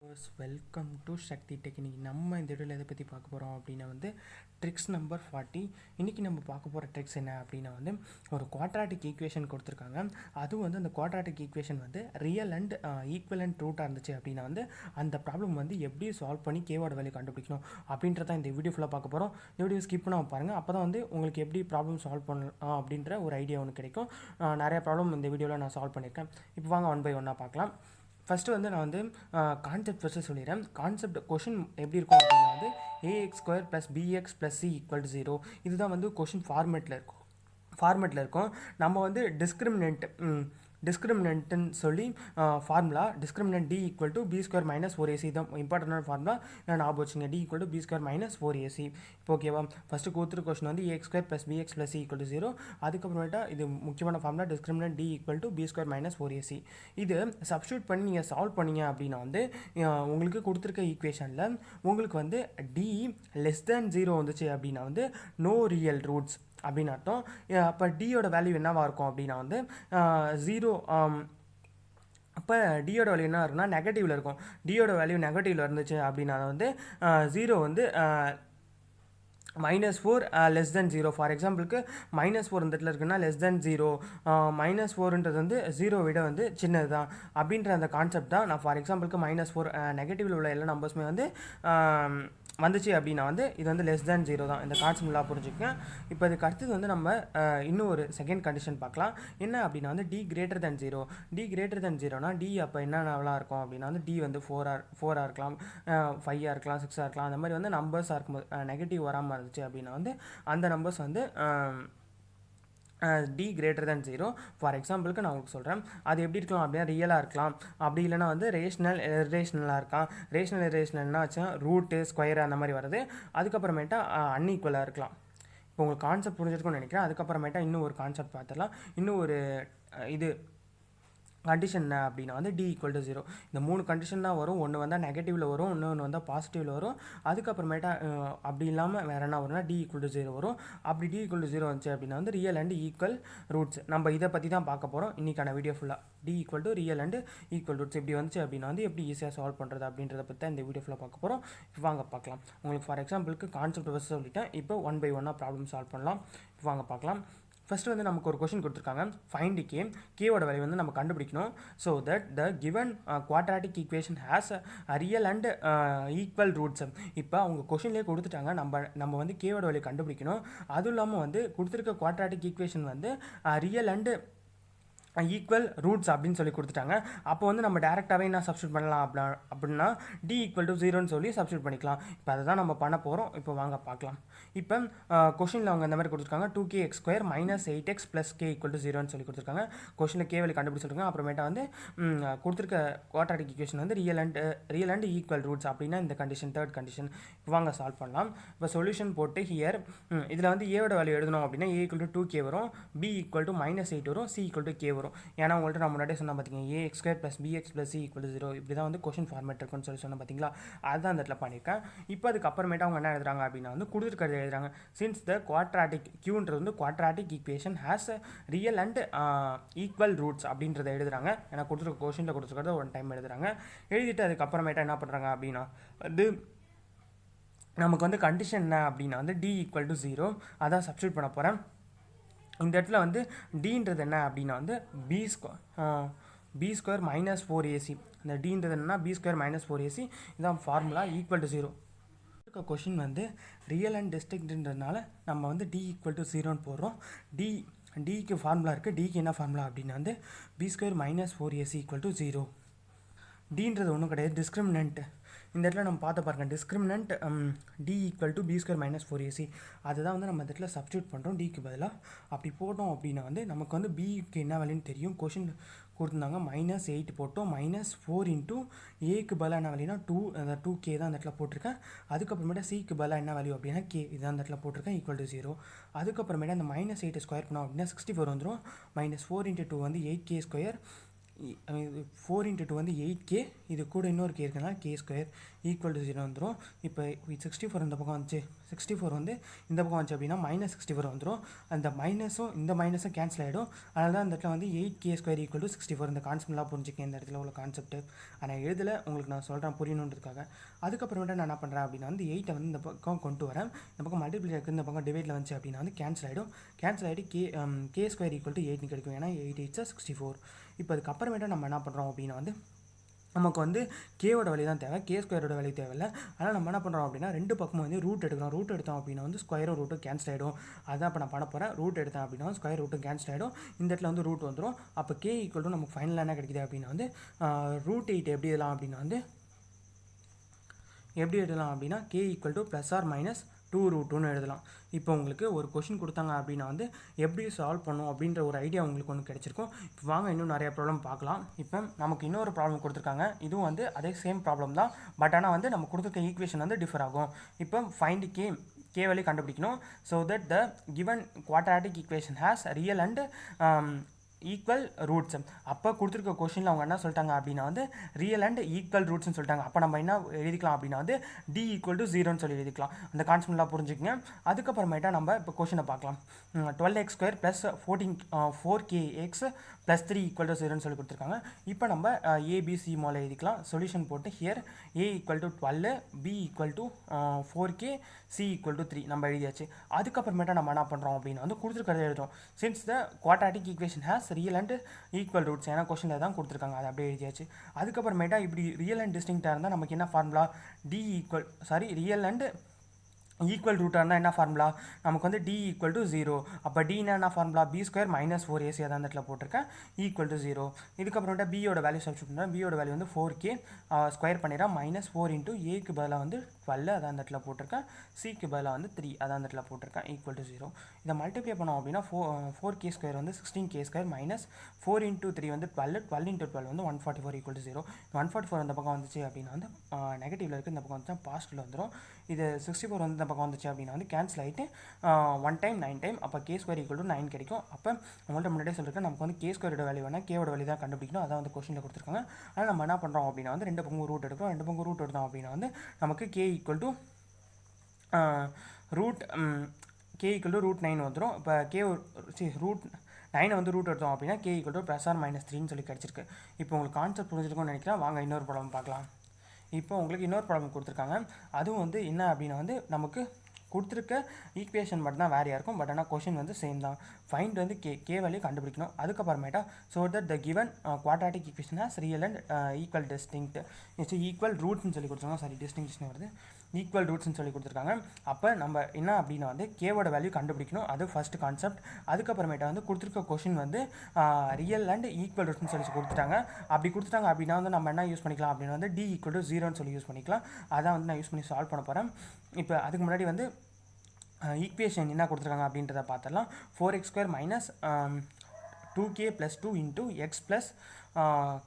Welcome to Sakthi technique. நம்ம இந்த வீடியோவில் எதை பற்றி பார்க்க போகிறோம் அப்படின்னா ட்ரிக்ஸ் நம்பர் 40. இன்றைக்கி நம்ம பார்க்க போகிற ட்ரிக்ஸ் என்ன அப்படின்னா ஒரு குவாட்ராட்டிக் ஈக்குவேஷன் கொடுத்துருக்காங்க. அதுவும் அந்த quadratic equation real and equivalent ரூட்டாக இருந்துச்சு அப்படின்னா அந்த ப்ராப்ளம் எப்படி சால்வ் பண்ணி கேவோட வேல்யூ கண்டுபிடிக்கணும் அப்படின்றத இந்த வீடியோ ஃபுல்லாக பார்க்க போகிறோம். இந்த வீடியோ ஸ்கிப் பண்ணாமல் பாருங்கள். அப்போ தான் உங்களுக்கு எப்படி ப்ராப்ளம் சால்வ் பண்ணலாம் அப்படின்ற ஒரு ஐடியா ஒன்று கிடைக்கும். நிறைய ப்ராப்ளம் இந்த வீடியோவில் நான் சால்வ் பண்ணியிருக்கேன். இப்போ வாங்க ஒன் பை ஒன்னாக பார்க்கலாம். ஃபஸ்ட்டு நான் கான்செப்ட் ஃபஸ்ட்டு சொல்லிடுறேன். கான்செப்ட் கொஷின் எப்படி இருக்கும் அப்படின்னா ax² + bx + c = 0. இதுதான் கொஷின் ஃபார்மேட்டில் இருக்கும். நம்ம டிஸ்கிரிமினன்ட்னு சொல்லி formula discriminant d = b² - 4ac தான் இம்பார்ட்டண்டான ஃபார்முலா. நான் ஞாபகம் வச்சுங்க, d = b² - 4ac. இப்போ ஓகேவா? ஃபஸ்ட்டு கொடுத்துரு கொஸ்டின் ax² + bx + c = 0. அதுக்கப்புறமேட்டா இது முக்கியமான formula discriminant d = b² - 4ac. இது சப்ஸ்டியூட் பண்ணி நீங்கள் சால்வ் பண்ணீங்க அப்படின்னா உங்களுக்கு கொடுத்துருக்க ஈக்குவேஷனில் உங்களுக்கு d <0 வந்துச்சு அப்படின்னா நோ ரியல் ரூட்ஸ் அப்படின்னு அர்த்தம். அப்போ டியோட வேல்யூ என்னவாக இருக்கும் அப்படின்னா 0. அப்போ டியோட வேல்யூ என்ன இருக்குன்னா நெகட்டிவில் இருக்கும். டியோட வேல்யூ நெகட்டிவில் இருந்துச்சு அப்படின்னா 0 -4 <0. ஃபார் எக்ஸாம்பிளுக்கு -4 இந்த இடத்துல இருக்குன்னா <0. -4ன்றது 0 விட சின்னது தான் அப்படின்ற அந்த கான்செப்ட் தான். நான் ஃபார் எக்ஸாம்பிளுக்கு -4 நெகட்டிவில் உள்ள எல்லா நம்பர்ஸுமே வந்துச்சு அப்படின்னா இது <0 தான். இந்த கான்செப்ட் நல்லா புரிஞ்சுக்கங்க. இப்போ இதுக்கு அடுத்தது நம்ம இன்னும் ஒரு செகண்ட் கண்டிஷன் பார்க்கலாம். என்ன அப்படின்னா d > 0. d > 0னா d அப்போ என்னென்னலாம் இருக்கும் அப்படின்னா d 4 இருக்கலாம், 5 இருக்கலாம், 6 இருக்கலாம். அந்த மாதிரி நம்பர்ஸாக இருக்கும்போது நெகட்டிவ் வராமல் இருந்துச்சு அப்படின்னா அந்த நம்பர்ஸ் d > 0. ஃபார் எக்ஸாம்பிளுக்கு நான் உங்களுக்கு சொல்கிறேன். அது எப்படி இருக்கலாம் அப்படின்னா ரியலாக இருக்கலாம், அப்படி இல்லைனா ரேஷ்னல் இர்ரேஷ்னலாக இருக்கலாம். ரேஷ்னல் இர்ரேஷ்னல்னா வச்சுன்னா ரூட்டு ஸ்கொயர் அந்த மாதிரி வருது. அதுக்கப்புறமேட்டா அன்ஈக்குவலாக இருக்கலாம். இப்போ உங்களுக்கு கான்செப்ட் புரிஞ்சிருக்கும்னு நினைக்கிறேன். அதுக்கப்புறமேட்டா இன்னும் ஒரு கான்செப்ட் பார்த்துடலாம். இன்னும் ஒரு இது கண்டிஷன் என்ன அப்படின்னா d = 0. இந்த 3 கண்டிஷன் தான் வரும். ஒன்று நெகட்டிவில் வரும், இன்னொன்று பாசிட்டிவில் வரும். அதுக்கப்புறமேட்டா அப்படி இல்லாமல் வேறு என்ன வரும்னா d = 0 வரும். அப்படி d = 0 வந்துச்சு அப்படின்னா ரியல் அண்ட் ஈக்குவல் ரூட்ஸ். நம்ம இதை பற்றி தான் பார்க்க போகிறோம் இன்றைக்கான வீடியோ ஃபுல்லாக. d = real and equal roots இப்படி வந்துச்சு அப்படின்னா எப்படி ஈஸியாக சால்வ் பண்ணுறது அப்படின்றத பற்றி தான் இந்த வீடியோ ஃபுல்லாக பார்க்க போகிறோம். வாங்க பார்க்கலாம். உங்களுக்கு ஃபார் எக்ஸாம்பிளுக்கு கான்செப்ட் ஃபஸ்ட்டு சொல்லிட்டேன். இப்போ ஒன் பை ஒன்னாக ப்ராப்ளம் சால்வ் பண்ணலாம். வாங்க பார்க்கலாம். ஃபஸ்ட்டு நமக்கு ஒரு கொஷின் கொடுத்துருக்காங்க. ஃபைண்ட் கேவோட வேல்யூ நம்ம கண்டுபிடிக்கணும். So that the given quadratic equation has real and equal roots. இப்போ அவங்க கொஷின்லேயே கொடுத்துட்டாங்க. நம்ம கேவோட வேல்யூ கண்டுபிடிக்கணும். அதுவும் இல்லாமல் கொடுத்துருக்க quadratic equation real and equal roots அப்படின்னு சொல்லி கொடுத்துட்டாங்க. அப்போ நம்ம டேரெக்டாகவே என்ன சப்ஸ்டியூட் பண்ணலாம் அப்படின்னா d = 0ன்னு சொல்லி சப்ஸ்டியூட் பண்ணிக்கலாம். இப்போ அதை தான் நம்ம பண்ண போகிறோம். இப்போ வாங்க பார்க்கலாம். இப்போ கொஷினில் அவங்க இந்த மாதிரி கொடுத்துருக்காங்க. 2kx² - 8x + k = 0ன்னு சொல்லி கொடுத்துருக்காங்க. கொஷினில் கேவலி கண்டுபிடிச்சிருக்காங்க. அப்புறமேட்டா கொடுத்துருக்க quadratic equation real and equal roots அப்படின்னா இந்த கண்டிஷன் தேர்ட் கண்டிஷன். இப்போ வாங்க சால்வ் பண்ணலாம். இப்போ சொல்யூஷன் போட்டு ஹியர் இதில் ஏவோட வேல்யூ எழுதணும் அப்படின்னா a = 2k வரும், b = -8 வரும், c = k வரும். ஏன்னா உங்கள்கிட்ட நான் முன்னாடியே சொன்னால் பார்த்தீங்க ax² + bx + c = 0. இப்படி தான் கொஷின் ஃபார்மேட் இருக்குன்னு சொல்லி சொன்னால் பார்த்தீங்களா? அதுதான் அந்த இடத்துல பண்ணியிருக்கேன். இப்போ அதுக்கப்புறமேட்டா அவங்க என்ன எழுதுறாங்க அப்படின்னா கொடுத்துருக்கிறது எழுதுறாங்க. சின்ஸ் த குவாட்ராட்டிக் கியூன்றது quadratic equation has real and equal roots அப்படின்றத எழுதுறாங்க. ஏன்னா கொடுத்துருக்க கொஷினில் கொடுத்துருக்கிறத ஒன் டைம் எழுதுறாங்க. எழுதிட்டு அதுக்கப்புறமேட்டா என்ன பண்ணுறாங்க அப்படின்னா நமக்கு கண்டிஷன் என்ன அப்படின்னா d = 0 அதான் சப்ஸ்டியூட் பண்ண போகிறேன். இந்த இடத்துல டீன்றது என்ன அப்படின்னா b² - 4ac. இந்த டீன்றது என்னன்னா b² - 4ac. இதான் formula equal to 0. Question real and டிஸ்டிங்க்ட்ன்றதுனால நம்ம d = 0ன்னு போடுறோம். டிக்கு ஃபார்முலா இருக்குது. டிக்கு என்ன ஃபார்முலா அப்படின்னா b² - 4ac = 0. டீன்றது ஒன்றும் கிடையாது, டிஸ்கிரிமினன்ட். இந்த இடத்துல நம்ம பார்த்து பாருங்க, டிஸ்கிரிமினன்ட் d = b² - 4ac. அதுதான் நம்ம இந்த இடத்துல சப்ஸ்டியூட் பண்ணுறோம் டிக்கு பதிலாக. அப்படி போட்டோம் அப்படின்னா நமக்கு பிக்கு என்ன வேல்யூன்னு தெரியும். கொஷின் கொடுத்துருந்தாங்க -8 போட்டோம். -4 × ஏக்கு பதிலாக என்ன வேல்யூனா 2, அந்த 2k தான் அந்த இடத்துல போட்டிருக்கேன். அதுக்கப்புறமேட்டா சிக்கு பதிலாக என்ன வேல்யூ அப்படின்னா k இதான் அந்த இடத்துல போட்டிருக்கேன் = 0. அதுக்கப்புறமேட்டா அந்த -8 ஸ்கொயர் பண்ணோம் அப்படின்னா 64 வந்துடும். -4 × 2 8k². 4 × 2 வந்து 8k, இது கூட இன்னொரு k இருக்குன்னா k ஸ்கொயர் ஈக்குவல் டு 0 வந்துடும். இப்போ 64 இந்த பக்கம் வந்துச்சு, 64 வந்து இந்த பக்கம் வந்துச்சு அப்படின்னா -64 வந்துடும். அந்த மைனஸும் இந்த மைனஸும் கேன்சல் ஆகிடும். அதனால தான் இந்த இடத்துல வந்து 8k² ஈக்குவல் டு 64. இந்த கான்செப்ட்லாம் புரிஞ்சுக்கேன் இந்த இடத்துல உள்ள கான்செப்ட். ஆனால் எழுதலை, உங்களுக்கு நான் சொல்கிறேன் புரியணுன்றதுக்காக. அதுக்கப்புறமேட்டு நான் என்ன பண்ணுறேன் அப்படின்னா வந்து 8 வந்து இந்த பக்கம் கொண்டு வரேன். இந்த பக்கம் மல்டிப்ளை இருக்குது, இந்த பக்கம் டிவைடில் வந்துச்சு அப்படின்னா வந்து கேன்சல் ஆகிடும். கேன்சல் ஆகிட்டு k² ஈக்குவல் டு 8 கிடைக்கும். ஏன்னா 8 8 64. இப்போ அதுக்கப்புறமேட்டு நம்ம என்ன பண்ணுறோம் அப்படின்னா வந்து நமக்கு வந்து கேவோட வேல்யூ தான் தேவை, k² வேல்யூ தேவையில்லை. அதனால் நம்ம என்ன பண்ணுறோம் அப்படின்னா ரெண்டு பக்கமும் வந்து ரூட் எடுக்கிறோம். ரூட் எடுத்தோம் அப்படின்னா வந்து ஸ்கொயரும் ரூட்டும் கேன்சல் ஆகிடும். அதான் இப்போ நான் பண்ண போகிறேன். ரூட் எடுத்தேன் அப்படின்னா ஸ்கொயர் ரூட்டும் கேன்சல் ஆகிடும். இந்த இடத்துல வந்து ரூட் வந்துடும். அப்போ k ஈக்குவல் டு நமக்கு ஃபைனலாக என்ன கிடைக்குது அப்படின்னா வந்து √8 எப்படி எழுதலாம் அப்படின்னா வந்து எப்படி எழுதலாம் அப்படின்னா k ஈக்குவல் டு +or-2√2ன்னு எழுதலாம். இப்போ உங்களுக்கு ஒரு கொஷின் கொடுத்தாங்க அப்படின்னா வந்து எப்படி சால்வ் பண்ணும் அப்படின்ற ஒரு ஐடியா உங்களுக்கு ஒன்று கிடைச்சிருக்கும். இப்போ வாங்க இன்னும் நிறைய ப்ராப்ளம் பார்க்கலாம். இப்போ நமக்கு இன்னொரு ப்ராப்ளம் கொடுத்துருக்காங்க. இதுவும் வந்து அதே சேம் ப்ராப்ளம் தான். பட் ஆனால் வந்து நம்ம கொடுத்துருக்க ஈக்குவேஷன் வந்து டிஃபர் ஆகும். இப்போ ஃபைண்ட் k வேல்யூ கண்டுபிடிக்கணும். So that the given quadratic equation has real and equal roots. அப்போ கொடுத்துருக்க கொஷினில் அவங்க என்ன சொல்லிட்டாங்க அப்படின்னா வந்து ரியல் அண்ட் ஈக்குவல் ரூட்ஸ்னு சொல்லிட்டாங்க. அப்போ நம்ம என்ன எழுதிக்கலாம் அப்படின்னா வந்து d = 0ன்னு சொல்லி எழுதிக்கலாம். அந்த கான்செப்ட்லாம் புரிஞ்சுக்கங்க. அதுக்கப்புறமேட்டா நம்ம இப்போ கொஷினை பார்க்கலாம். 12x² + 4kx + 3 = 0ன்னு சொல்லி கொடுத்துருக்காங்க. இப்போ நம்ம ABC மூலம் எழுதிக்கலாம். சொல்யூஷன் போட்டு here a = 12, b = 4k, c = 3 நம்ம எழுதியாச்சு. அதுக்கப்புறமேட்டா நம்ம என்ன பண்ணுறோம் அப்படின்னா வந்து கொடுத்துருக்கிறத எழுதுறோம். Since the quadratic equation has real and equal roots, ஏன்னா கொஷனில் தான் கொடுத்துருக்காங்க, அதை அப்படியே எழுதியாச்சு. அதுக்கப்புறமேட்டா இப்படி ரியல் அண்ட் டிஸ்டிங்க்டாக இருந்தால் நமக்கு என்ன ஃபார்முலா, ரியல் அண்ட் ஈக்குவல் ரூட்டாக இருந்தால் என்ன ஃபார்முலா, நமக்கு வந்து d = 0. அப்போ dனா என்ன ஃபார்முலா, b² - 4ac அதான் அந்த இடத்துல போட்டிருக்கேன் ஈக்குவல் டு 0. இதுக்கப்புறமேட்டா b-யோட வேல்யூ சப்ஸ்டிட் பண்ணுறேன். b-யோட வேல்யூ வந்து 4k ஸ்கொயர் பண்ணிடுறேன். -4 × a-க்கு பதிலாக வந்து 12 அதான் அந்த இடத்துல போட்டிருக்கேன். c-க்கு பதிலாக வந்து 3 அதான் அந்த இடத்துல போட்டிருக்கேன் ஈக்குவல் டு 0. இதை மல்டிப்ளை பண்ணோம் அப்படின்னா 4k² வந்து 16k² -4 × 3 வந்து 12, 12 × 12 வந்து 144 = 0. 144 அந்த பக்கம் வந்துச்சு அப்படின்னா வந்து நெகட்டிவில் இருக்குது, இந்த பக்கம் வந்துச்சா பாசிட்டிவில் வந்துடும். இது 64 வந்து இந்த பக்கம் வந்துச்சு அப்படின்னா வந்து கேன்சல் ஆகிட்டு 1 டைம் 9 டைம், அப்போ k² = 9 கிடைக்கும். அப்போ உங்கள்கிட்ட முன்னாடியே சொல்லியிருக்கேன், நமக்கு வந்து k² வேல்யூ வேணால் k-வோட வேல்யூ தான் கண்டுபிடிக்கணும். அதான் வந்து கொஸ்டினில் கொடுத்துருக்காங்க. ஆனால் நம்ம என்ன பண்ணுறோம் அப்படின்னா வந்து ரெண்டு பக்கம் ரூட் எடுக்கிறோம். ரெண்டு பக்கம் ரூட் எடுத்தோம் அப்படின்னா வந்து நமக்கு k = √9 வந்துடும். இப்போ √9 வந்து ரூட் எடுத்தோம் அப்படின்னா k = +or-3ன்னு சொல்லி கிடச்சிருக்கு. இப்போ உங்களுக்கு கான்செப்ட் புரிஞ்சிருக்கும்னு நினைக்கிறேன். வாங்க இன்னொரு ப்ராப்ளம் பார்க்கலாம். இப்போ உங்களுக்கு இன்னொரு ப்ராப்ளம் கொடுத்துருக்காங்க. அதுவும் வந்து என்ன அப்படின்னா வந்து நமக்கு கொடுத்துருக்க ஈக்குவேஷன் மட்டும் தான் வேறையாக இருக்கும். பட் ஆனால் கொஷின் வந்து சேம் தான். ஃபைண்ட் வந்து k வேல்யூ கண்டுபிடிக்கணும். அதுக்கப்புறமேட்டா so that the given quadratic equation has real and equal distinct equal ரூட்ஸ்னு சொல்லி கொடுத்துருக்காங்க. டிஸ்டிங்க்ஷன் வருது, ஈக்குவல் ரூட்ஸ்னு சொல்லி கொடுத்துருக்காங்க. அப்போ நம்ம என்ன அப்படின்னா வந்து கேவோட வேல்யூ கண்டுபிடிக்கணும். அது ஃபர்ஸ்ட் கான்செப்ட். அதுக்கப்புறமேட்டா வந்து கொடுத்துருக்க கொஷின் வந்து ரியல் அண்ட் ஈக்குவல் ரூட்ஸ்னு சொல்லி கொடுத்துட்டாங்க. அப்படி கொடுத்துட்டாங்க அப்படின்னா வந்து நம்ம என்ன யூஸ் பண்ணிக்கலாம் அப்படின்னா வந்து d = 0ன்னு சொல்லி யூஸ் பண்ணிக்கலாம். அதான் வந்து நான் யூஸ் பண்ணி சால்வ் பண்ண போகிறேன். இப்போ அதுக்கு முன்னாடி வந்து ஈக்குவேஷன் என்ன கொடுத்துருக்காங்க அப்படின்றத பார்த்துடலாம். 4x² - 2k + 2 × x +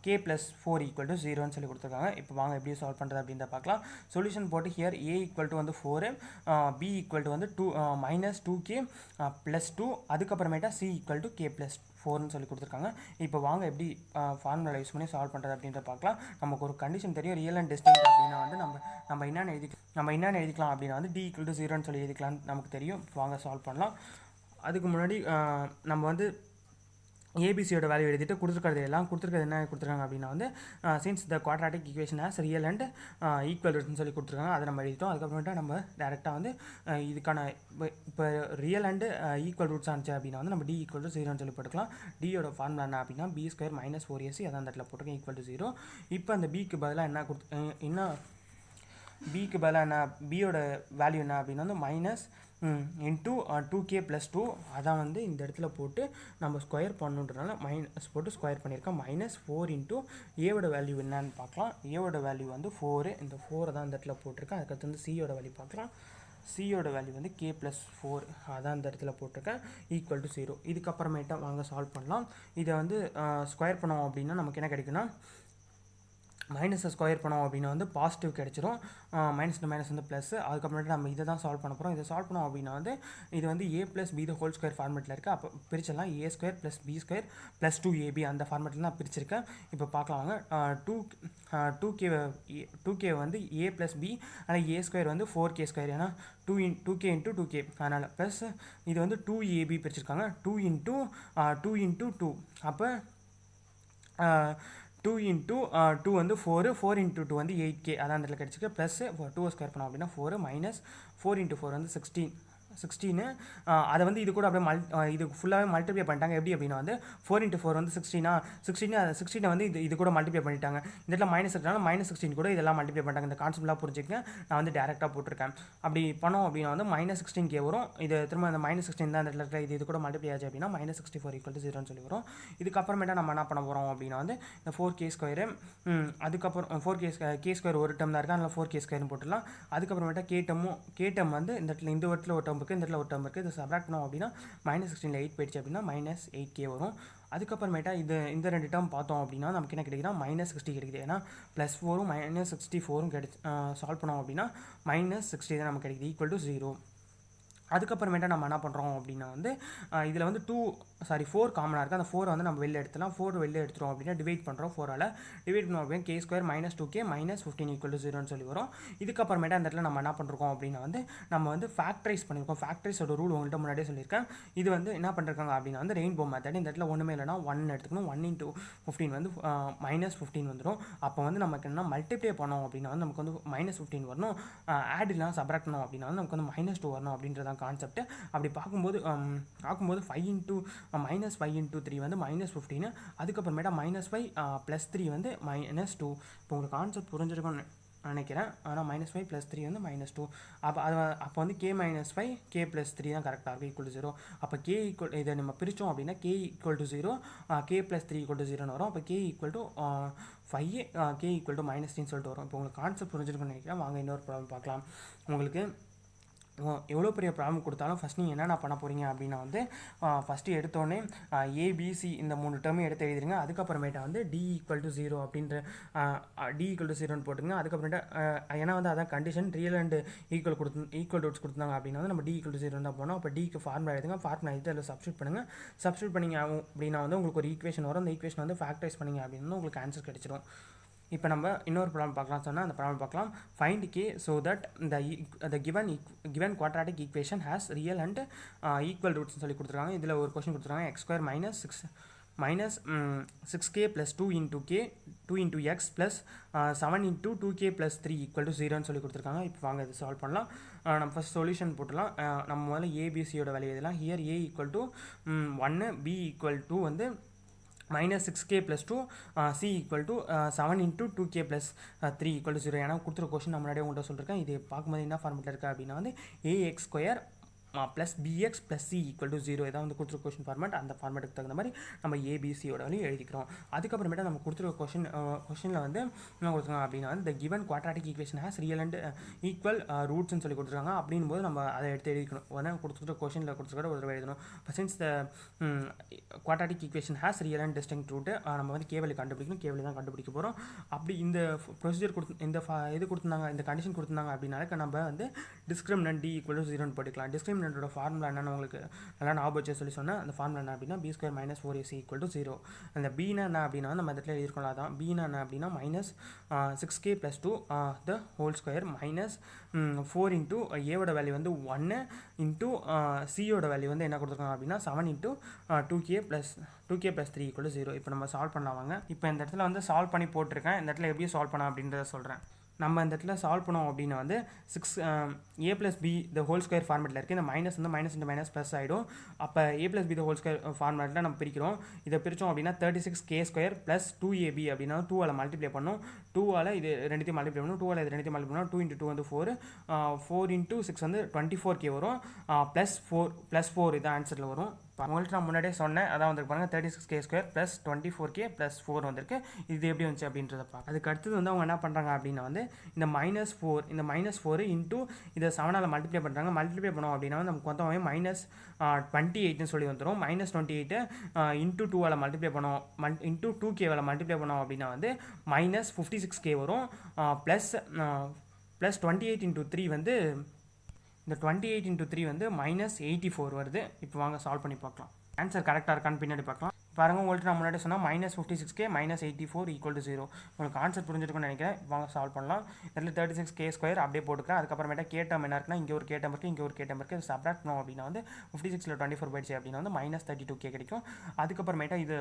k + 4 = 0ன்னு சொல்லி கொடுத்துருக்காங்க. இப்போ வாங்க எப்படி சால்வ் பண்ணுறது அப்படின்றத பார்க்கலாம். சொல்யூஷன் போட்டு ஹியர் a = வந்து 4, b = வந்து -2k + 2, அதுக்கப்புறமேட்டா c = k + 4ன்னு சொல்லி கொடுத்துருக்காங்க. இப்போ வாங்க எப்படி ஃபார்முலா யூஸ் பண்ணி சால்வ் பண்ணுறது அப்படின்றத பார்க்கலாம். நமக்கு ஒரு கண்டிஷன் தெரியும், ரியல் அண்ட் டிஸ்டிங்க்ட் அப்படின்னா வந்து நம்ம என்னென்னு எழுதிக்கலாம் அப்படின்னா வந்து d = 0ன்னு சொல்லி எழுதிக்கலாம்னு நமக்கு தெரியும். வாங்க சால்வ் பண்ணலாம். அதுக்கு முன்னாடி நம்ம வந்து ஏபிசியோட வேல்யூ எழுதிட்டு கொடுத்துருக்கிறது என்ன கொடுத்துருக்காங்க அப்படின்னா வந்து since the quadratic equation has real and equal ரூட்ஸ்னு சொல்லி கொடுத்துருக்காங்க. அதை நம்ம எழுதிட்டோம். அதுக்கப்புறமேட்டா நம்ம டேரெக்டாக வந்து இதுக்கான இப்போ ரியல் அண்ட் ஈக்குவல் ரூட்ஸ் ஆனிச்சு அப்படின்னா வந்து நம்ம d = 0ன்னு சொல்லி போட்டுக்கலாம். d-யோட ஃபார்முலா என்ன அப்படின்னா b² - 4ac அதான் அந்த இடத்துல போட்டுருக்கேன் ஈக்குவல் டு 0. இப்போ அந்த b-க்கு பதிலாக என்ன b-க்கு பதிலாக என்ன, b-யோட வேல்யூ என்ன அப்படின்னா வந்து -2k + 2 அதான் வந்து இந்த இடத்துல போட்டு நம்ம ஸ்கொயர் பண்ணுன்றதுனால மைனஸ் போட்டு ஸ்கொயர் பண்ணியிருக்கோம். -4 × a-வோட வேல்யூ என்னன்னு பார்க்கலாம். a-வோட வேல்யூ வந்து 4, இந்த 4 தான் இந்த இடத்துல போட்டிருக்கேன். அதுக்கடுத்து வந்து c-யோட வேல்யூ பார்க்கலாம். c-யோட வேல்யூ வந்து k + 4 அதான் இந்த இடத்துல போட்டிருக்கேன் ஈக்குவல் டு 0. இதுக்கப்புறமேட்டா வாங்க சால்வ் பண்ணலாம். இதை வந்து ஸ்கொயர் பண்ணோம் அப்படின்னா நமக்கு என்ன கிடைக்குன்னா மைனஸை ஸ்கொயர் பண்ணோம் அப்படின்னா வந்து பாசிட்டிவ் கிடச்சிரும். மைனஸ் மைனஸ் வந்து ப்ளஸ். அதுக்கப்புறமேட்டு நம்ம இதை தான் சால்வ் பண்ண போகிறோம். இதை சால்வ் பண்ணோம் அப்படின்னா வந்து இது வந்து a + b ஹோல் ஸ்கொயர் ஃபார்மேட்டில் இருக்குது. அப்போ பிரிச்சலாம் a² + b² + 2ab அந்த ஃபார்மேட்டில் நான் பிரிச்சிருக்கேன். இப்போ பார்க்கலாம் வாங்க. 2k வந்து a + b, ஆனால் a² வந்து 4k², ஏன்னா 2k × 2k, அதனால் ப்ளஸ் இது வந்து 2ab பிரிச்சிருக்காங்க. 2 × 2, அப்போ 2 × 2 வந்து 4, 4 × 2 வந்து 8k, அதான் அந்த இடத்துல கிடச்சிருக்கு. ப்ளஸ் 2 ஸ்கொயர் பண்ணோம் அப்படின்னா 4 மைனஸ் 4 × 4 வந்து 16. அதை வந்து இது கூட அப்படியே இது ஃபுல்லாகவே மல்டிப்ளை பண்ணிட்டாங்க. எப்படி அப்படின்னா வந்து 4 × 4 வந்து 16 வந்து இது கூட மல்டிப்ளை பண்ணிட்டாங்க. இந்த இடத்துல மைனஸ் இருக்கிறனால -16 கூட இதெல்லாம் மல்டிப்ளை பண்ணிட்டாங்க. இந்த கான்செப்ட்லாம் புரிஞ்சுக்கங்க. நான் வந்து டேரெக்டாக போட்டிருக்கேன். அப்படி பண்ணோம் அப்படின்னா வந்து -16k வரும். இது திரும்ப அந்த -16 தான் இந்த இடத்துல இது கூட மல்டிப்ளை ஆச்சு அப்படின்னா -64 = 0ன்னு சொல்லி வரும். இதுக்கப்புறமேட்டா நம்ம என்ன பண்ண போகிறோம் அப்படின்னா வந்து இந்த 4k², அதுக்கப்புறம் 4k² ஒரு டேர்ம் தான் இருக்குது, அதனால் 4k² போட்டுடலாம். அதுக்கப்புறமேட்டா k டேர்ம் வந்து இந்த இடத்துல ஒரு டேர்ம் இருக்குது, இந்த இடத்துல ஒரு டேர்ம் இருக்குது. இதை சப்ராக்ட் பண்ணோம் அப்படின்னா -16ல் 8 போயிடுச்சு அப்படின்னா -8k வரும். அதுக்கப்புறமேட்டா இந்த 2 டேர்ம் பார்த்தோம் அப்படின்னா நமக்கு என்ன கிடைக்குதுன்னா -60 கிடைக்குது. ஏன்னா +4ம் -64ம் சால்வ் பண்ணோம் அப்படின்னா -60 தான் நமக்கு கிடைக்குது, = 0. அதுக்கப்புறமேட்டா நம்ம என்ன பண்ணுறோம் அப்படின்னா வந்து இதில் வந்து 4 காமனாக இருக்குது. அந்த 4 வந்து நம்ம வெளில எடுத்துலாம். 4 வெளில எடுத்துகிறோம் அப்படின்னா டிவைட் பண்ணுறோம். 4ஆல் டிவைட் பண்ணோம் அப்படின்னா k² - 2k - 15 = 0ன்னு சொல்லி வரும். இதுக்கப்புறமேட்டா அந்த இடத்துல நம்ம என்ன பண்ணுறோம் அப்படின்னா வந்து நம்ம வந்து ஃபேக்டரைஸ் பண்ணியிருக்கோம். ஃபேக்டரைஸோட ரூல் உங்கள்கிட்ட முன்னாடியே சொல்லியிருக்கேன். இது வந்து என்ன பண்ணிருக்காங்க அப்படின்னா வந்து ரெயின்போ மெத்தட். இந்த இடத்துல ஒன்றுமே இல்லைனா 1 எடுத்துக்கணும். 1 × 15 வந்து -15 வந்துடும். அப்போ வந்து நமக்கு என்ன மல்டிப்ளை பண்ணோம் அப்படின்னா வந்து நமக்கு வந்து -15 வரணும். ஆட் இல்லைனா சப்ராக்ட் பண்ணோம் அப்படின்னா வந்து நமக்கு வந்து -2 வரணும் அப்படின்றதான் கான்செப்ட். அப்படி பார்க்கும்போது 5 × 3 வந்து -15. அதுக்கப்புறமேட்டா -5 + 3 வந்து -2. இப்போ உங்களுக்கு கான்செப்ட் புரிஞ்சிருக்கும்னு நினைக்கிறேன். ஆனால் -5 + 3 வந்து -2. அப்போ வந்து k - 5 k + 3 தான் கரெக்டாக இருக்கும், = 0. அப்போ இதை நம்ம பிரித்தோம் அப்படின்னா k = 0, k + 3 = 0ன்னு வரும். அப்போ k = 5, k = -3ன்னு சொல்லிட்டு வரும். இப்போ உங்களுக்கு கான்செப்ட் புரிஞ்சிருக்கும்னு நினைக்கிறேன். வாங்க இன்னொரு ப்ராப்ளம் பார்க்கலாம். உங்களுக்கு எவ்வளோ பெரிய ப்ராப்ளம் கொடுத்தாலும் ஃபஸ்ட் நீங்கள் என்னென்ன பண்ண போகிறீங்க அப்படின்னா வந்து ஃபஸ்ட்டு எடுத்தோடனே ஏபிசி இந்த 3 டேர்மையும் எடுத்து எழுதிடுங்க. அதுக்கப்புறமேட்டா வந்து d = 0 அப்படின்ற d = 0ன்னு போட்டுங்க. அதுக்கப்புறமேட்டா ஏன்னா வந்து அதான் condition, real and equal roots கொடுத்தாங்க அப்படின்னா வந்து நம்ம d = 0 தான் போனோம். அப்போ டிக்கு ஃபார்முலா எழுதுங்க. ஃபார்முலா எழுதி அதில் சப்ஸ்டியூட் பண்ணுங்கள். சப்ஸ்டியூட் பண்ணிங்க அப்படின்னா வந்து உங்களுக்கு ஒரு ஈக்குவேஷன் வரும். அந்த ஈக்குவேஷன் வந்து ஃபேக்டரைஸ் பண்ணிங்க அப்படின்னா உங்களுக்கு ஆன்சர் கிடைச்சிடும். இப்போ நம்ம இன்னொரு ப்ராப்ளம் பார்க்கலாம் சொன்னால் அந்த ப்ராப்ளம் பார்க்கலாம். Find k so that the given quadratic equation has real and equal roots சொல்லி கொடுத்துருக்காங்க. இதில் ஒரு கொஸ்டின் கொடுத்துருக்காங்க. x² - 6k + 2 × k 2 × x + 7 × 2k + 3 = 0ன்னு சொல்லி கொடுத்துருக்காங்க. இப்போ வாங்க இது சால்வ் பண்ணலாம். நம்ம ஃபஸ்ட் சொல்யூஷன் போட்டுலாம். நம்ம முதல்ல ஏபிசியோட வேல்யூ எழுதலாம். ஹியர் a = 1, b = 2 வந்து -6k + 2, c = 7 × 2k + 3 = 0. ஏன்னா கொடுத்துருக்க கொஸ்டின் நான் முன்னாடியே உங்கள்கிட்ட சொல்லியிருக்கேன். இது பார்க்கும்போது என்ன ஃபார்மெட்டில் இருக்குது அப்படின்னா வந்து ax² + bx + c = 0. இதான் வந்து கொடுத்துருக்க கொஸ்டின் ஃபார்மேட். அந்த ஃபார்மேட்டுக்கு தகுந்த மாதிரி நம்ம ஏபிசியோட வேல்யூ எழுதிக்கிறோம். அதுக்கப்புறமேட்டா நம்ம கொடுத்துருக்க கொஸ்டினில் வந்து என்ன கொடுத்துருக்காங்க அப்படின்னா வந்து the given quadratic equation has real and equal rootsன்னு சொல்லி கொடுத்துருக்காங்க. அப்படின் போது நம்ம அதை எடுத்து எழுதிக்கணும். உடனே கொடுத்துருக்க கொஸ்டினில் கொடுத்துருக்க ஒரு எழுதணும். since the quadratic equation has real and distinct root, நம்ம வந்து கேவலி கண்டுபிடிக்கணும். கேவலி தான் கண்டுபிடிக்க போகிறோம். அப்படி இந்த ப்ரொசீஜர் இது கொடுத்துருந்தாங்க, இந்த கண்டிஷன் கொடுத்துருந்தாங்க அப்படின்னாக்க நம்ம வந்து டிஸ்கிரிமினன்ட் d = 0ன்னு போட்டுக்கலாம். டிஸ்கிரிமினன்ட்டோட ஃபார்முலா என்னென்னு உங்களுக்கு நல்லா ஞாபகம் வச்சு சொல்லி சொன்னேன். அந்த ஃபார்முலா என்ன அப்படின்னா b² - 4ac = 0. அந்த பீனா என்ன அப்படின்னா நம்ம இடத்துல எழுதிருக்கோம். அதான் பீனா என்ன அப்படின்னா -6k + 2 the whole square -4 × a ஓட வேல்யூ வந்து 1 × c ஓட வேல்யூ வந்து என்ன கொடுத்துருக்காங்க அப்படின்னா 7 × 2k + 3 = 0. இப்போ நம்ம சால்வ் பண்ணலாவாங்க. இப்போ இந்த இடத்துல வந்து சால்வ் பண்ணி போட்டிருக்கேன். இந்த இடத்துல எப்படி சால்வ் பண்ணலாம் அப்படின்றத சொல்கிறேன். நம்ம இந்த இடத்துல சால்வ் பண்ணோம் அப்படின்னா வந்து a + b ஹோல் ஸ்கொயர் ஃபார்மேட்டில் இருக்குது. இந்த மைனஸ் வந்து மைனஸ் × மைனஸ் ப்ளஸ் ஆகிடும். அப்போ a + b ஹோல் ஸ்கொயர் ஃபார்மேட்டில் நம்ம பிரிக்கிறோம். இதை பிரித்தோம் அப்படின்னா 36k² + 2ab அப்படின்னா 2ஆல் மல்டிப்ளை பண்ணோம். 2ஆல் இது ரெண்டுத்தையும் மல்டிப்ளை பண்ணணும். 2ஆல் இது ரெண்டுத்தையும் மல்டிப்ளை பண்ணோம். 2 × 2 வந்து 4, 4 × 6 வந்து 24k வரும். +4 இது ஆன்சரில் வரும். உங்கள்கிட்ட நான் முன்னாடியே சொன்னேன், அதான் வந்து பாருங்கள் 36k² ப்ளஸ் 24k ப்ளஸ் 4 வந்திருக்கு. இது எப்படி வந்துச்சு அப்படின்றத பார்க்க. அதுக்கு அடுத்தது வந்து அவங்க என்ன பண்ணுறாங்க அப்படின்னா வந்து இந்த -4 இன்ட்டு இதை 7ஆல் மல்டிப்ளை பண்ணுறாங்க. மல்டிப்ளை பண்ணோம் அப்படின்னா நமக்கு மொத்தமாகவே -28ன்னு சொல்லி வந்துடும். -28 இன்ட்டு 2ஆல் மல்டிப்ளை பண்ணோம், இன்ட்டு 2k மல்டிப்ளை பண்ணோம் அப்படின்னா வந்து -56k வரும். ப்ளஸ் 28 இன்ட்டு 3 வந்து இந்த 28 இன்ட்டு 3 வந்து -84 வருது. இப்போ வாங்க சால்வ் பண்ணி பார்க்கலாம். ஆன்சர் கரெக்டாக இருக்கான்னு பின்னாடி பார்க்கலாம். பாருங்கள், உங்கள்கிட்ட நான் முன்னாடி சொன்னால் -56k -84 = 0. உங்களுக்கு ஆன்சர் புரிஞ்சிருக்குன்னு நினைக்கிறேன். வாங்க சால்வ் பண்ணலாம். இதில் 36k² அப்படியே போட்டுக்கிறேன். அதுக்கப்புறமேட்டா k டேர்ம் என்ன இருக்குன்னா இங்கே ஒரு k டேர்ம் இருக்குது, இங்கே ஒரு k டேர்ம் இருக்குது. சப்ராக்ட் பண்ணோம் அப்படின்னா வந்து 56ல் 24 போயிடுச்சு அப்படின்னா வந்து -32k கிடைக்கும். அதுக்கப்புறமேட்டா இது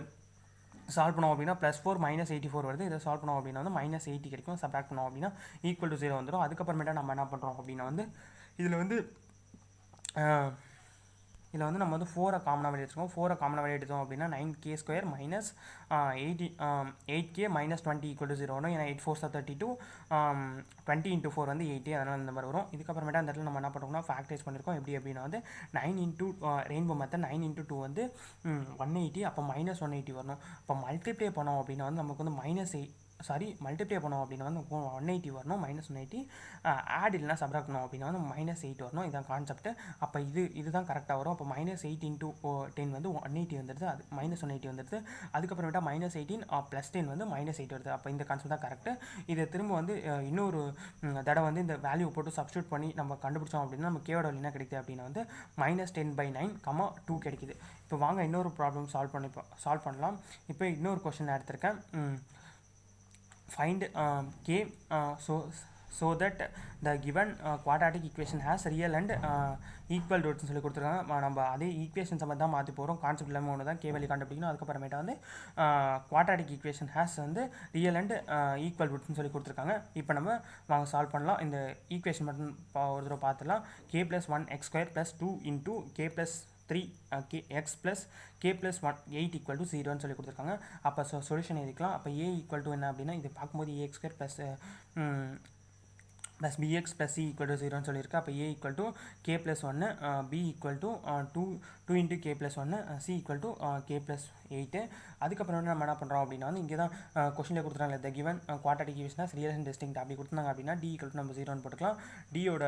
சால்வ் பண்ணோம் அப்படின்னா +4 -84 வருது. இதை சால்வ் பண்ணோம் அப்படின்னா வந்து -80 கிடைக்கும். சப்ராக்ட் பண்ணோம் அப்படின்னா = 0 வந்துடும். அதுக்கப்புறமேட்டா நம்ம என்ன பண்ணுறோம் அப்படின்னா வந்து இதில் வந்து நம்ம வந்து 4 காமனாக வெளியே எடுத்துக்கோம். 4 காமனாக வெளியே எடுத்தோம் அப்படின்னா 9k² -8k -20 = 0 வரும். ஏன்னா 8 4 32, 20 × 4 வந்து 80, அதனால் இந்த மாதிரி வரும். இதுக்கப்புறமேட்டா அந்த இடத்துல நம்ம என்ன பண்ணுறோம்னா ஃபேக்டரைஸ் பண்ணியிருக்கோம். எப்படி அப்படின்னா வந்து 9 × ரெயின்போ மெத்தட் 9 × 2 வந்து 180, அப்போ -180 வரணும். அப்போ மல்டிப்ளை பண்ணோம் அப்படின்னா வந்து நமக்கு வந்து மல்டிப்ளை பண்ணோம் அப்படின்னா வந்து 180 வரணும், -180. ஆட் இல்லைனா சப்ராக்ட் பண்ணோம் அப்படின்னா வந்து -8 வரணும். இதுதான் கான்செப்ட். அப்போ இதுதான் கரெக்டாக வரும். அப்போ -8 × 10 வந்து 180 வந்துடுது, அது -180 வந்துடுது. அதுக்கப்புறமேட்டா -18 + 10 வந்து -8 வருது. அப்போ இந்த கான்செப்ட் தான் கரெக்டு. இதை திரும்ப வந்து இன்னொரு தடவை வந்து இந்த வேல்யூ போட்டு சப்ஸ்டியூட் பண்ணி நம்ம கண்டுபிடிச்சோம் அப்படின்னா நம்ம கேவோட வேல்யூ என்ன கிடைக்குது அப்படின்னா வந்து -10/9, 2 கிடைக்குது. இப்போ வாங்க இன்னொரு ப்ராப்ளம் சால்வ் பண்ணலாம். இப்போ இன்னொரு கொஸ்டின் எடுத்திருக்கேன். Find k so that the given quadratic equation has real and equal roots சொல்லி கொடுத்துருக்காங்க. நம்ம அதே ஈக்குவேஷன்ஸை மட்டும் தான் மாற்றி போகிறோம். கான்செப்ட் எல்லாமே ஒன்று தான், கேவலி கண்டுபிடிக்கணும். அதுக்கப்புறமேட்டா வந்து குவாட்ராட்டிக் ஈக்குவேஷன் ஹேஸ் வந்து ரியல் அண்ட் ஈக்குவல் ரூட்ஸ்னு சொல்லி கொடுத்துருக்காங்க. இப்போ நம்ம வாங்க சால்வ் பண்ணலாம். இந்த ஈக்குவேஷன் மட்டும் ஒரு தடவை பார்த்துலாம். k + 1x² + 2 × k + 3 x + k + 1 8 = 0ன்னு சொல்லி கொடுத்துருக்காங்க. அப்போ சொல்யூஷன் எழுதிக்கலாம். அப்போ a = என்ன அப்படின்னா இது பார்க்கும்போது ax² + bx + c = 0ன்னு சொல்லியிருக்கு. அப்போ a = k + 1, b = 2 × k + 1, c = k + 8. அதுக்கப்புறம் நம்ம என்ன பண்ணுறோம் அப்படின்னா வந்து இங்கே தான் கொஸ்டினில் கொடுத்துருக்காங்க. த given quadratic equation has real and distinct அப்படி கொடுத்தாங்க அப்படின்னா d = நம்ம 0ன்னு போட்டுக்கலாம். டியோட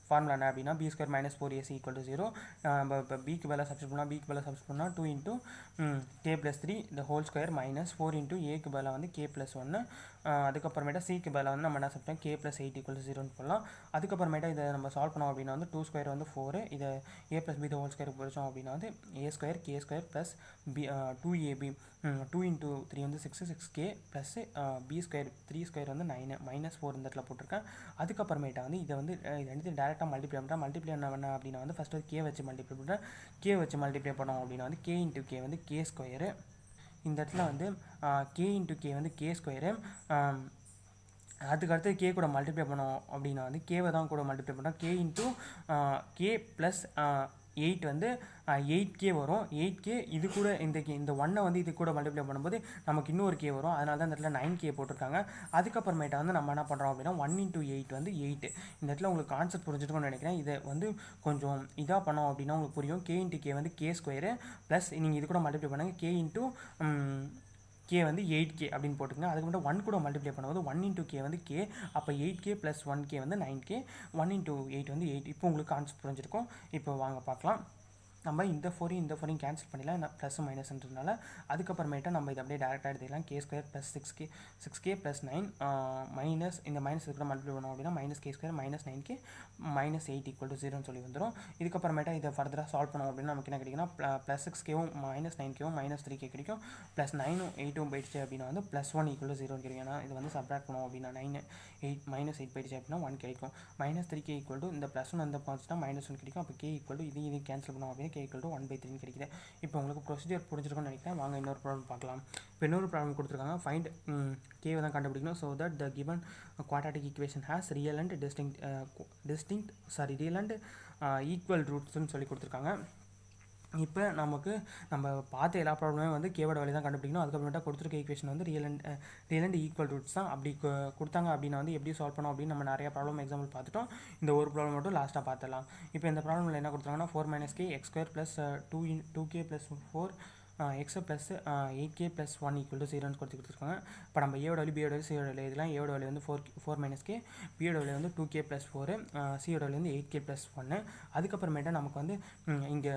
ஃபார்முலா என்ன அப்படின்னா b² - 4ac = 0. நம்ம இப்போ பிக்கு பதிலாக சப்ஸ்டியூட் பண்ணால் 2 × k + 3 the whole square -4 × ஏக்கு பதிலாக வந்து k + 1. அதுக்கப்புறமேட்டா சிக்கு பதிலாக வந்து நம்ம என்ன சப்ஸ்டியூட் k + 8 = 0ன்னு போடலாம். அதுக்கப்புறமேட்டா இதை நம்ம சால்வ் பண்ணோம் அப்படின்னா வந்து 2² வந்து 4, இதை a + b the whole square போச்சோம் அப்படின்னா வந்து a² k² + b 2ab 2 × 3 வந்து 6, 6k + b² 3² வந்து 9, -4 இந்த இடத்துல போட்டிருக்கேன். அதுக்கப்புறமேட்டா வந்து இதை வந்து ரெண்டு டேரெக்டாக மல்டிப்ளை என்ன அப்படின்னா வந்து ஃபஸ்ட்டு k வச்சு மல்டிப்ளை பண்ணுறேன். k வச்சு மல்டிப்ளை பண்ணோம் அப்படின்னா வந்து k × k வந்து k². இந்த இடத்துல வந்து k × k வந்து k². அதுக்கடுத்து k கூட மல்டிப்ளை பண்ணோம் அப்படின்னா வந்து கேவை தான் கூட மல்டிப்ளை பண்ணோம். k × k + 8 வந்து 8k வரும். 8k இது கூட இந்த 1 வந்து இது கூட மல்டிப்ளை பண்ணும்போது நமக்கு இன்னொரு k வரும். அதனால தான் இந்த இடத்துல 9k போட்டிருக்காங்க. அதுக்கப்புறமேட்டா வந்து நம்ம என்ன பண்ணுறோம் அப்படின்னா 1 × 8 வந்து 8. இந்த இடத்துல உங்களுக்கு கான்செப்ட் புரிஞ்சுட்டுன்னு நினைக்கிறேன். இதை வந்து கொஞ்சம் இதாக பண்ணோம் அப்படின்னா உங்களுக்கு புரியும். k × k வந்து k² ப்ளஸ் நீங்கள் இது கூட மல்டிப்ளை பண்ணுங்க k × k வந்து 8k அப்படின்னு போட்டுக்கங்க. அதுக்கு மட்டும் 1 கூட மல்டிப்ளை பண்ணும்போது 1 × k வந்து k, அப்போ 8k + 1k வந்து 9k, 1 × 8 வந்து 8. இப்போ உங்களுக்கு கான்செப்ட் புரிஞ்சிருக்கும். இப்போ வாங்க பார்க்கலாம். நம்ம இந்த 4 கேன்சல் பண்ணிடலாம், ப்ளஸ் மைனஸ்ன்றதுனால. அதுக்கப்புறமேட்டா நம்ம இதை அப்படியே டேரெக்டாக எடுத்துக்கலாம். k² + 6k + 9 மைனஸ் இந்த மைனஸ் கூட மல்டிப்ளை பண்ணோம் அப்படின்னா -k² -9k -8 = 0ன்னு சொல்லி வந்துடும். இதுக்கப்புறமேட்டா இதை ஃபர்தராக சால்வ் பண்ணோம் அப்படின்னா நமக்கு என்ன கிடைக்குன்னா +6kவும் -9kவும் -3k கிடைக்கும். +9ம் 8ம் போயிடுச்சு அப்படின்னா வந்து +1 = 0ன்னு கிடைக்கும். ஏன்னா இது வந்து சப்ராக்ட் பண்ணோம் அப்படின்னா 9 8 -8 போயிடுச்சு அப்படின்னா 1 கிடைக்கும். -3k = இந்த +1 அந்த பாயிண்ட்ஸ்னால் -1 கிடைக்கும். அப்போ k = இது கேன்சல் பண்ணோம் அப்படின்னா k = 1/3 கிடைக்குது. இப்போ உங்களுக்கு ப்ரொசீஜர் புரிஞ்சிருக்கும்னு நினைக்கிறேன். வாங்க இன்னொரு ப்ராப்ளம் பார்க்கலாம். இப்போ இன்னொரு ப்ராப்ளம் கொடுத்துருக்காங்க. ஃபைண்ட் k தான் கண்டுபிடிக்கணும். So that the given quadratic equation has real and real and equal ரூட்ஸ்ன்னு சொல்லி கொடுத்துருக்காங்க. இப்போ நமக்கு நம்ம பார்த்த எல்லா ப்ராப்ளமே வந்து கேவோட வேல்யூ தான் கண்டுபிடிக்கணும். அதுக்கப்புறமேட்டா கொடுத்துருக்க ஈக்குவேஷன் வந்து ரியல் அண்ட் ஈக்குவல் ரூட்ஸ் தான். அப்படி கொடுத்தாங்க அப்படின்னா வந்து எப்படி சால்வ் பண்ணோம் அப்படின்னு நம்ம நிறைய ப்ராப்ளம் எக்ஸாம்பிள் பார்த்துட்டோம். இந்த ஒரு ப்ராப்ளம் மட்டும் லாஸ்ட்டாக பார்த்துடலாம். இப்போ இந்த ப்ராப்ளமில் என்ன கொடுத்தாங்கன்னா 4 - k x² + 2k + 4 x + 8k + 1 = 0 கொடுத்துருக்காங்க. இப்போ நம்ம ஏவோட வேல்யூ பியோட வேல்யூ சியோட வேல்யூ எழுதலாம். ஏவோட வேல்யூ வந்து 4 - k, பியோட வேல்யூ வந்து 2k + 4, சியோட வேல்யூ வந்து 8k + 1. அதுக்கப்புறமேட்டா நமக்கு வந்து இங்கே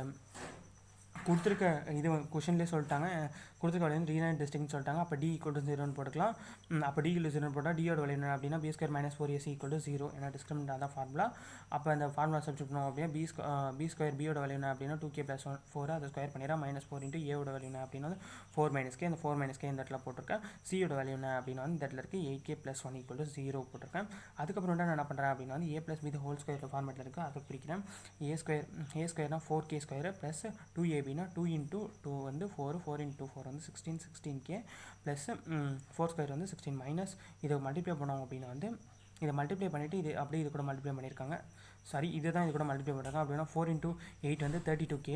கொடுத்துருக்க இது கொஷின்லேயே சொல்லிட்டாங்க, கொடுத்துருக்க வேல்யூ வந்து ரியல் அண்ட் டிஸ்டிங்க்ட்னு சொல்லிட்டாங்க. அப்போ d = 0 போட்டுக்கலாம். அப்போ d = 0 போட்டால் டியோட வேல்யூ என்ன அப்படின்னா b² - 4ac = 0. ஏன்னா டிஸ்கிரிமினன்ட் அதான் ஃபார்முலா. அப்போ அந்த ஃபார்முலா சப்ஸ்டிட் பண்ணோம் அப்படின்னா b² பியோட வேல்யூ என்ன அப்படின்னா 2k + 4 அதை ஸ்கொயர் பண்ணிடுறோம். -4 × ஏவோட வேல்யூ என்ன அப்படின்னா 4 - k, அந்த 4 - k இந்த இடத்துல போட்டிருக்கேன். சியோட வேல்யூ என்ன அப்படின்னா வந்து இந்த இடத்துல இருக்குது 8k + 1 = 0 போட்டிருக்கேன். அதுக்கப்புறம் நான் என்ன பண்ணுறேன் அப்படின்னா வந்து a + b ஹோல் ஸ்கொயர் ஃபார்மேட்டில் இருக்குது, அதை பிரிக்கிறேன். a² 4k² + 2ab 2 × 2 வந்து 4 × 4 வந்து 16k ப்ளஸ் 4² வந்து 16 மைனஸ் இதை மல்டிப்ளை பண்ணோம் அப்படின்னா வந்து இதை மல்டிப்ளை பண்ணிவிட்டு இது அப்படியே இது கூட மல்டிப்ளை பண்ணியிருக்காங்க. சாரி, இதுதான் இது கூட மல்டிப்ளை பண்ணுறாங்க அப்படின்னா 4 × 8 வந்து 32k.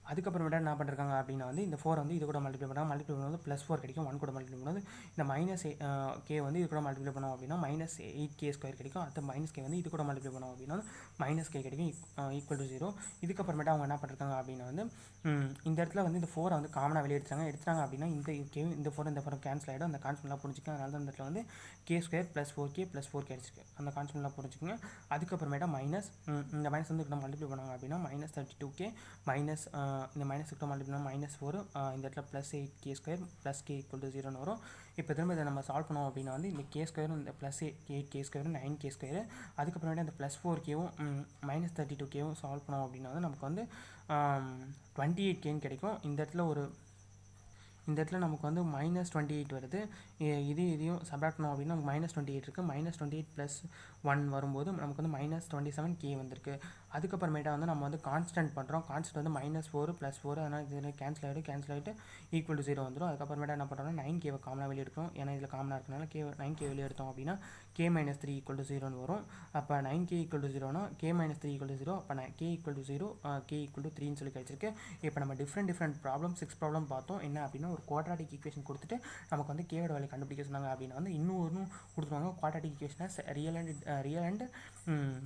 அதுக்கப்புறமேட்டா என்ன பண்ணிருக்காங்க அப்படின்னா வந்து இந்த 4 வந்து இது கூட மல்டிப்ளை பண்ணாங்க. மல்டிப்ளை பண்ணும்போது +4 கிடைக்கும். 1 கூட மல்டிப்ளை பண்ணும்போது இந்த -k வந்து இது கூட மல்டிப்ளை பண்ணோம் அப்படின்னா -8k² கிடைக்கும். அடுத்து -k வந்து இது கூட மல்டிப்ளை பண்ணோம் அப்படின்னா -k கிடைக்கும் = 0. இதுக்கப்புறமேட்டா அவங்க என்ன பண்ணிருக்காங்க அப்படின்னா வந்து இந்த இடத்துல வந்து இந்த 4 வந்து காமனாக வெளியே எடுத்தாங்க அப்படின்னா இந்த 4 கேன்சல் ஆகிடும். அந்த கான்ஸ்டன்ட்லாம் புரிஞ்சுக்கலாம். அதனால தான் இந்த இடத்துல வந்து k² + 4k + 4 கிடச்சிருக்கு. அந்த கான்ஸ்டன்ட்லாம் புரிஞ்சுக்கோங்க. அதுக்கப்புறமேட்டா இந்த மைனஸ் வந்து நம்ம மல்டிப்ளை பண்ணாங்க அப்படின்னா -32k மைனஸ் இந்த மைனஸ் கிட்ட மல்டிப்ளை பண்ணால் -4 இந்த இடத்துல +8k² + k = 0 வரும். இப்போ திரும்ப இதை நம்ம சால்வ் பண்ணோம் அப்படின்னா வந்து இந்த k² இந்த +8k² 9k², அதுக்கப்புறமேட்டு இந்த +4kவும் -32kவும் சால்வ் பண்ணோம் அப்படின்னா வந்து நமக்கு வந்து 28k கிடைக்கும். இந்த இடத்துல நமக்கு வந்து -28 வருது. இதையும் சப்ராக்ட் பண்ணோம் அப்படின்னா நமக்கு -28 இருக்குது. -28 + 1 வரும்போது நமக்கு வந்து -27k வந்திருக்கு. அதுக்கப்புறமேட்டா வந்து நம்ம வந்து கான்ஸ்டன்ட் பண்ணுறோம். கான்ஸ்டன்ட் வந்து -4 + 4, அதனால் இது கேன்சல் ஆகிட்டு = 0 வந்துடும். அதுக்கப்புறமேட்டா என்ன பண்ணுறோம்னா 9k காமனாக வெளியே எடுக்கிறோம். ஏன்னா இதில் காமனாக இருக்கனால 9k வெளியே எடுத்தோம் அப்படின்னா k - 3 = 0 வரும். அப்போ 9k = 0னா k - 3 = 0. அப்போ k = 0, k = 3ன்னு சொல்லி கிடச்சிருக்கு. இப்போ நம்ம டிஃப்ரெண்ட் ப்ராப்ளம் 6 ப்ராப்ளம் பார்த்தோம். என்ன அப்படின்னா ஒரு குவாட்ராட்டிக் ஈக்குவேஷன் கொடுத்துட்டு நமக்கு வந்து கேவோட வேல்யூ கண்டுபிடிக்க சொன்னாங்க அப்படின்னா வந்து இன்னும் கொடுத்துருவாங்க. குவாட்ராட்டிக் ஈக்குவேஷனை ரியல் அண்ட்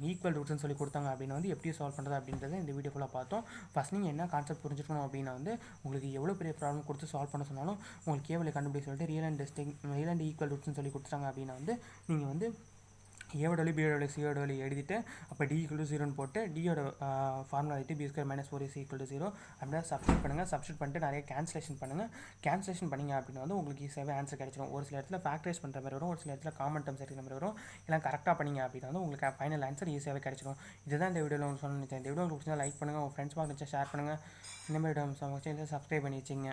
ஈக்குவல் ரூட்ஸ்னு சொல்லி கொடுத்தாங்க அப்படின்னா வந்து எப்படி சால்வ் பண்ணுறது அப்படின்றத இந்த வீடியோ ஃபுல்லாக பார்த்தோம். ஃபஸ்ட் நீங்கள் என்ன கான்செப்ட் புரிஞ்சுக்கணும் அப்படின்னா வந்து உங்களுக்கு எவ்வளோ பெரிய ப்ராப்ளம் கொடுத்து சால்வ் பண்ண சொன்னாலும் உங்களுக்கு கே வேல்யூ கண்டுபிடிக்க சொல்லிட்டு ரியல் அண்ட் ஈக்குவல் ரூட்ஸ்னு சொல்லி கொடுத்துட்டாங்க அப்படின்னா வந்து நீங்கள் வந்து ஏவோட வேல்யூ பியோட வேல்யூ சியோட வேல்யூ எழுதிட்டு அப்போ d = 0ன்னு போட்டு டியோட ஃபார்முலா எழுதிட்டு b² - 4ac = 0 அப்படின்னா சப்ஸ்டிட் பண்ணிட்டு நிறைய கேன்சலேஷன் பண்ணிங்க அப்படின்னா வந்து உங்களுக்கு ஈஸியாகவே ஆன்சர் கிடைச்சிடும். ஒரு சில இடத்துல ஃபேக்டரைஸ் பண்ணுற மாதிரி வரும், ஒரு சில இடத்துல காமன் டர்ம்ஸ் எடுக்கிற மாதிரி வரும். எல்லாம் கரெக்டாக பண்ணிங்க அப்படின்னா வந்து உங்களுக்கு ஃபைனல் ஆன்சர் ஈஸியாகவே கிடைச்சிடும். இதுதான் இந்த வீடியோவில் உங்களுக்கு சொல்ல நினைச்சேன். இந்த வீடியோ உங்களுக்கு லைக் பண்ணுங்கள், உங்கள் ஃப்ரெண்ட்ஸ் பார்த்து ஷேர் பண்ணுங்கள். இந்த மாதிரி சப்ஸ்கிரைப் பண்ணி வச்சுங்க.